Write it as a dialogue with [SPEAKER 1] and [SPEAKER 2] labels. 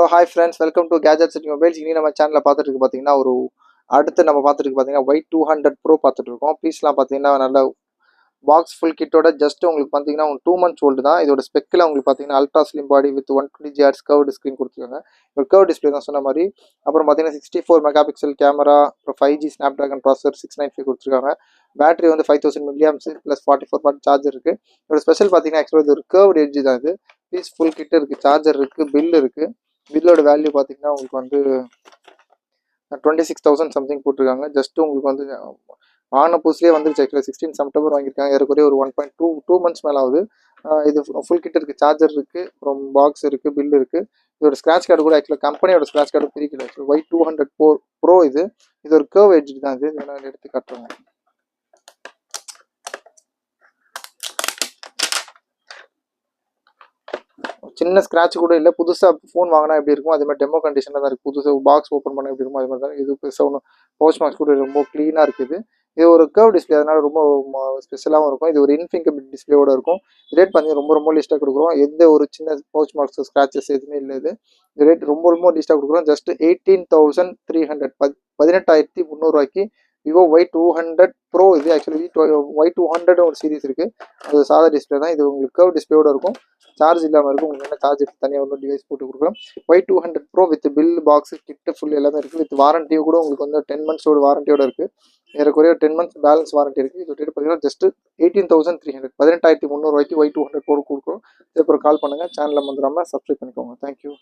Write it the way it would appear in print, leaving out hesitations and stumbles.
[SPEAKER 1] So hi friends, welcome to gadgets and mobiles. இனி நம்ம சேனலில் பார்த்துட்டு இருக்கு பார்த்தீங்கன்னா அடுத்து நம்ம பார்த்துட்டு இருக்கு பார்த்தீங்கன்னா Y200 Pro பார்த்துட்டு இருக்கோம். பீஸ்லாம் பார்த்தீங்கன்னா நல்ல பாக்ஸ் ஃபுல் கிட்டோட ஜஸ்ட் உங்களுக்கு பார்த்தீங்கன்னா 2 months ஓல்டு தான். இதோட ஸ்பெக்கில் உங்களுக்கு பார்த்தீங்கன்னா ultra slim body with 120 Hz curved screen கொடுத்துருக்காங்க. ஒரு கர்வ் டிஸ்பிளே தான் சொன்ன மாதிரி. அப்புறம் பார்த்தீங்கன்னா 64 மெகாபிக்சல் கேமரா, அப்புறம் 5G ஸ்னாப்ட்ராகன் ப்ராசஸர் 695 கொடுத்துருக்காங்க. பேட்டரி வந்து 5000 mAh ப்ளஸ் 44 வாட் சார்ஜர் இருக்குது. இதோட ஸ்பெஷல் பார்த்தீங்கன்னா ஆக்சுவலாக இது ஒரு கர்வ்டு எட்ஜ் தான். இது பீஸ் ஃபுல் கிட்ட இருக்குது, சார்ஜர் இருக்குது, பில் இருக்குது. பில்லோட வேல்யூ பார்த்தீங்கன்னா உங்களுக்கு வந்து 26,000 சம்திங் போட்டிருக்காங்க. ஜஸ்ட் உங்களுக்கு வந்து ஆன புதுசுலேயே வந்துருச்சு. ஆக்சுவலாக 16 செப்டம்பர் வாங்கியிருக்காங்க. ஏறக்குறைய ஒரு 1.2 months மேலே ஆகுது. இது ஃபுல் கிட்ட இருக்குது, சார்ஜர் இருக்குது, அப்புறம் பாக்ஸ் இருக்குது, பில் இருக்குது. இதோட ஸ்க்ராட்ச் கார்டு கூட ஆக்சுவலாக கம்பெனியோட ஸ்க்ராட்ச் கார்டு பிரிக்கல. Y200 Pro இது ஒரு கர்வ் எட்ஜ் தான். இது நான் எடுத்து காட்டுறேன். சின்ன ஸ்க்ராட்ச் கூட இல்லை. புதுசாக ஃபோன் வாங்கினா எப்படி இருக்கும் அதே மாதிரி டெமோ கண்டிஷனில் தான் இருக்குது. புதுசாக பாக்ஸ் ஓப்பன் பண்ண எப்படி இருக்கும் அதே மாதிரி தான் இது. பெருசாக ஒன்றும் பவுச் மார்க்ஸ் கூட ரொம்ப க்ளீனாக இருக்குது. இது ஒரு கர்வ் டிஸ்பிளே, அதனால ரொம்ப ஸ்பெஷலாகவும் இருக்கும். இது ஒரு இன்ஃபிங்கர் டிஸ்பிளேயோட இருக்கும். ரேட் பார்த்தீங்கன்னா ரொம்ப லீஸ்ட்டாக கொடுக்குறோம். எந்த ஒரு சின்ன பவுச் மார்க்ஸ் ஸ்க்ராச்சஸ் எதுவுமே இல்லை. இது ரேட் ரொம்ப லீஸ்ட்டாக கொடுக்குறோம். Just 18,300 18,300 Vivo Y200 Pro. இது ஆக்சுவலி Y200 ஒரு சீரிஸ் இருக்குது. அது சாதா டிஸ்பிளே தான். இது உங்களுக்கு கர்வ் டிஸ்பிளேயோட இருக்கும். சார்ஜ் இல்லாமல் இருக்கும். உங்களுக்கு என்ன சார்ஜ் தனியாக ஒன்றும் டிவைஸ் போட்டு கொடுக்கலாம். Y200 Pro with bill, box, kit full எல்லாமே இருக்குது. வித் வாரண்டியும் கூட உங்களுக்கு வந்து 10 months வாரண்டியோட இருக்குது. ஏறக்குறைய 10 months பேலன்ஸ் வாரண்டி இருக்குது. இது ரேட் பார்த்தீங்கன்னா ஜஸ்ட் 18,300 18,300 Y200 Pro கொடுக்குறோம். இதுக்கப்புறம் கால் பண்ணுங்கள். சேனலில் வந்துடாமல் சப்ஸ்கிரைப் பண்ணிக்கோங்க. தேங்க்யூ.